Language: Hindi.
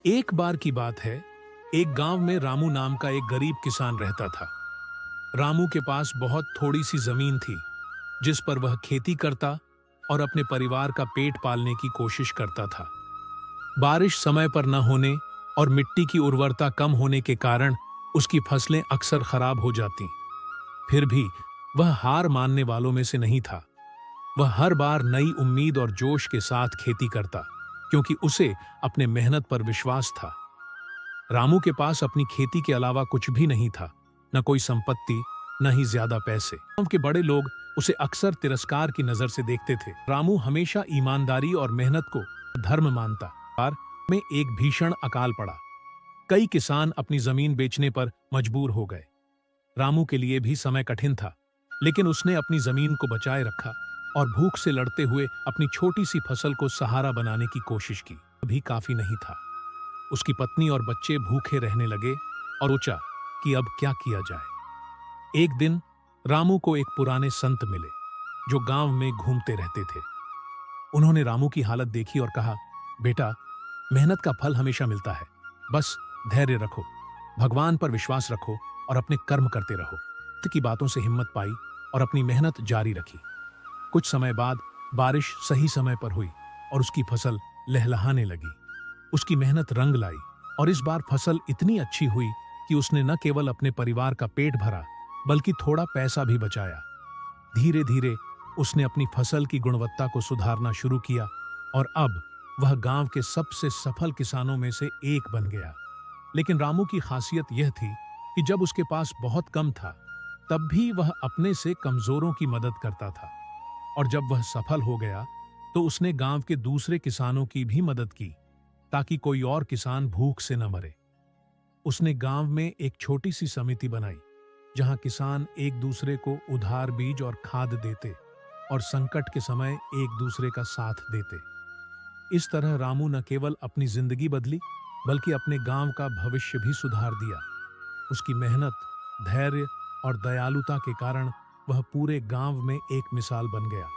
एक बार की बात है, एक गांव में रामू नाम का एक गरीब किसान रहता था। रामू के पास बहुत थोड़ी सी जमीन थी, जिस पर वह खेती करता और अपने परिवार का पेट पालने की कोशिश करता था। बारिश समय पर न होने और मिट्टी की उर्वरता कम होने के कारण उसकी फसलें अक्सर खराब हो जाती। फिर भी वह हार मानने वालों में से नहीं था। वह हर बार नई उम्मीद और जोश के साथ खेती करता, क्योंकि उसे अपने मेहनत पर विश्वास था। रामू के पास अपनी खेती के अलावा कुछ भी नहीं था, न कोई संपत्ति, न ही ज्यादा पैसे। गांव के बड़े लोग उसे अक्सर तिरस्कार की नजर से देखते थे। रामू हमेशा ईमानदारी और मेहनत को धर्म मानता। पर में एक भीषण अकाल पड़ा। कई किसान अपनी जमीन बेचने पर मजबूर हो गए। रामू के लिए भी समय कठिन था, लेकिन उसने अपनी जमीन को बचाए रखा और भूख से लड़ते हुए अपनी छोटी सी फसल को सहारा बनाने की कोशिश की। भी काफी नहीं था। उसकी पत्नी और बच्चे भूखे रहने लगे और सोचा कि अब क्या किया जाए। एक दिन रामू को एक पुराने संत मिले, जो गांव में घूमते रहते थे। उन्होंने रामू की हालत देखी और कहा, बेटा, मेहनत का फल हमेशा मिलता है। बस धैर्य रखो, भगवान पर विश्वास रखो और अपने कर्म करते रहो। संत की बातों से हिम्मत पाई और अपनी मेहनत जारी रखी। कुछ समय बाद बारिश सही समय पर हुई और उसकी फसल लहलहाने लगी। उसकी मेहनत रंग लाई और इस बार फसल इतनी अच्छी हुई कि उसने न केवल अपने परिवार का पेट भरा, बल्कि थोड़ा पैसा भी बचाया। धीरे धीरे उसने अपनी फसल की गुणवत्ता को सुधारना शुरू किया और अब वह गांव के सबसे सफल किसानों में से एक बन गया। लेकिन रामू की खासियत यह थी कि जब उसके पास बहुत कम था, तब भी वह अपने से कमजोरों की मदद करता था। और जब वह सफल हो गया, तो उसने गांव के दूसरे किसानों की भी मदद की, ताकि कोई और किसान भूख से न मरे। उसने गांव में एक छोटी सी समिति बनाई, जहां किसान एक दूसरे को उधार बीज और खाद देते और संकट के समय एक दूसरे का साथ देते। इस तरह रामू न केवल अपनी जिंदगी बदली, बल्कि अपने गांव का भविष्य भी सुधार दिया। उसकी मेहनत, धैर्य और दयालुता के कारण वह पूरे गांव में एक मिसाल बन गया।